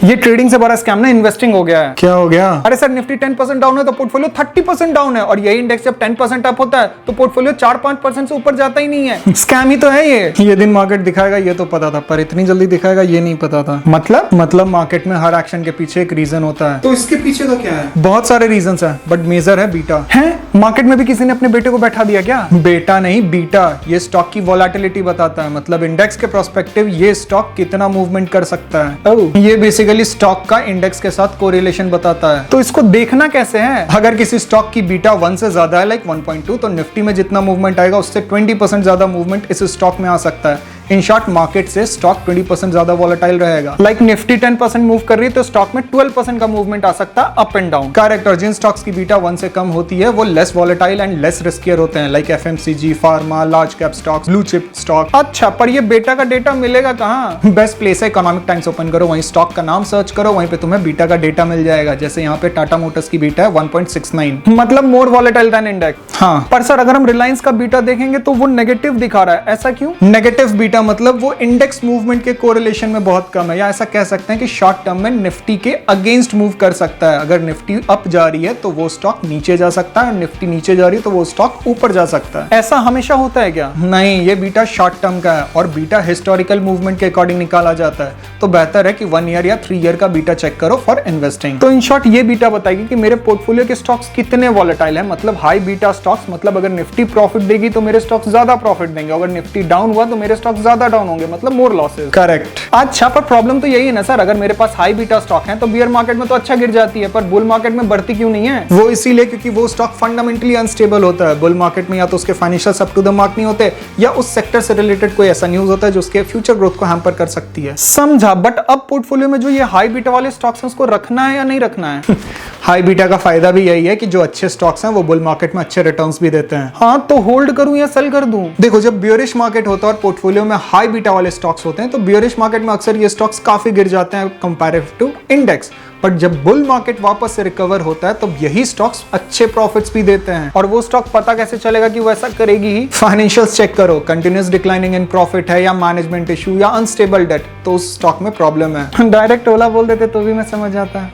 ये ट्रेडिंग से बड़ा स्कैम ना इन्वेस्टिंग हो गया है। क्या हो गया? अरे सर निफ्टी 10% डाउन है तो पोर्टफोलियो 30% डाउन है, और यही इंडेक्स जब 10% अप होता है तो पोर्टफोलियो 4-5% से ऊपर जाता ही नहीं है। स्कैम ही तो है ये दिन मार्केट दिखाएगा ये तो पता था, पर इतनी जल्दी दिखाएगा ये नहीं पता था। मतलब मार्केट में हर एक्शन के पीछे एक रीजन होता है। तो इसके पीछे का क्या है? बहुत सारे रीजंस हैं, बट मेजर है बीटा। है मार्केट में भी किसी ने अपने बेटे को बैठा दिया क्या? बेटा नहीं, बीटा। ये स्टॉक की वोलेटिलिटी बताता है, मतलब इंडेक्स के प्रोस्पेक्टिव ये स्टॉक कितना मूवमेंट कर सकता है। ये बेसिकली स्टॉक का इंडेक्स के साथ कोरिलेशन बताता है। तो इसको देखना कैसे है? अगर किसी स्टॉक की बीटा 1 से ज्यादा है, लाइक 1.2, तो निफ्टी में जितना मूवमेंट आएगा उससे 20% ज्यादा मूवमेंट इस स्टॉक में आ सकता है। इन शॉर्ट मार्केट से स्टॉक 20% ज्यादा वोलेटाइल रहेगा। लाइक निफ्टी 10% मूव कर रही है तो स्टॉक में 12% का मूवमेंट आ सकता है अप एंड डाउन। करेक्ट। और जिन स्टॉक्स की बीटा 1 से कम होती है वो less volatile and less riskier होते हैं, like FMCG, pharma, large cap stocks, blue chip stock. अच्छा, पर ये बेटा का डेटा मिलेगा कहाँ? बेस्ट प्लेस है इकोनॉमिक टाइम्स ओपन करो, वहीं स्टॉक का नाम सर्च करो, वहीं पे तुम्हें बीटा का डेटा मिल जाएगा। जैसे यहाँ पे टाटा मोटर्स की बीटा है 1.69, मतलब मोर वॉलेटाइल देन इंडेक्स। हाँ, पर सर अगर हम रिलायंस का बीटा देखेंगे तो वो नेगेटिव दिखा रहा है, ऐसा क्यों? नेगेटिव बीटा मतलब वो इंडेक्स मूवमेंट के कोरिलेशन में बहुत कम है, या ऐसा कह सकते हैं कि शॉर्ट टर्म में निफ्टी के अगेंस्ट मूव कर सकता है। अगर निफ्टी अप जा रही है तो वो स्टॉक नीचे जा सकता है, और निफ्टी नीचे जा रही है तो वो स्टॉक ऊपर जा सकता है। ऐसा हमेशा होता है क्या? नहीं, ये बीटा शॉर्ट टर्म का है और बीटा हिस्टोरिकल मूवमेंट के अकॉर्डिंग निकाला जाता है। तो बेहतर है कि 1 ईयर या 3 ईयर का बीटा चेक करो फॉर इन्वेस्टिंग। तो इन शॉर्ट ये बीटा बताएगी कि मेरे पोर्टफोलियो के स्टॉक्स कितने वॉलेटाइल है, मतलब हाई बीटा स्टॉक्स, मतलब अगर निफ्टी प्रॉफिट देगी तो मेरे स्टॉक्स ज्यादा प्रॉफिट देंगे, अगर निफ्टी डाउन हुआ तो मेरे स्टॉक्स ज्यादा डाउन होंगे, मतलब मोर लॉसेस। करेक्ट। अच्छा, पर प्रॉब्लम तो यही है ना सर, अगर मेरे पास हाई बीटा स्टॉक है तो बियर मार्केट में तो अच्छा गिर जाती है, पर बुल मार्केट में बढ़ती क्यों नहीं है? वो इसीलिए क्योंकि वो स्टॉक फंडामेंटली अनस्टेबल होता है। बुल मार्केट में या तो उसके financial up to the mark नहीं होते, या उस सेक्टर से रिलेटेड कोई ऐसा न्यूज होता है जो उसके फ्यूचर ग्रोथ को हैम्पर कर सकती है। समझा। बट अब पोर्टफोलियो में जो ये हाई बीटा वाले स्टॉक्स हैं उसको रखना है या नहीं रखना है? हाई बीटा का फायदा भी यही है कि जो अच्छे स्टॉक्स हैं वो बुल मार्केट में अच्छे रिटर्न्स भी देते हैं। हाँ, तो होल्ड करूं या सेल कर दूं? देखो, जब बियरिश मार्केट होता है और पोर्टफोलियो में हाई बीटा वाले स्टॉक्स होते हैं तो बियरिश मार्केट में अक्सर ये स्टॉक्स काफी गिर जाते हैं कंपैरेटिव टू इंडेक्स। बट जब बुल मार्केट वापस से रिकवर होता है तो यही स्टॉक्स अच्छे प्रॉफिट्स भी देते हैं। और वो स्टॉक पता कैसे चलेगा कि वो ऐसा करेगी ही? फाइनेंशियल्स चेक करो, कंटिन्यूअस डिक्लाइनिंग इन प्रॉफिट है, या मैनेजमेंट इशू, या अनस्टेबल डेट, तो उस स्टॉक में प्रॉब्लम है। डायरेक्ट ओला बोल देते तो भी मैं समझ जाता।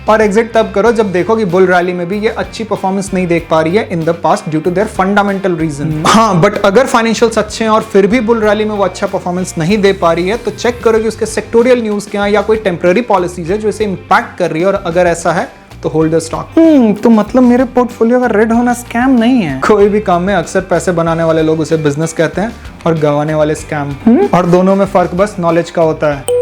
और एग्जिट तब करो जब देखो कि बुल रैली में भी ये अच्छी परफॉर्मेंस नहीं देख पा रही है in the past due to their fundamental reason. हाँ, बट अगर फाइनेंशियल्स अच्छे हैं और फिर भी बुल रैली में वो अच्छा परफॉर्मेंस नहीं दे पा रही है तो चेक करो कि उसके सेक्टोरियल न्यूज क्या है या कोई टेम्पररी पॉलिसीज है जो इसे इंपैक्ट कर रही है, और अगर ऐसा है तो होल्ड द स्टॉक। तो मतलब मेरे पोर्टफोलियो का रेड होना स्कैम नहीं है? कोई भी काम में अक्सर पैसे बनाने वाले लोग उसे बिजनेस कहते हैं और गंवाने वाले स्कैम, और दोनों में फर्क बस नॉलेज का होता है।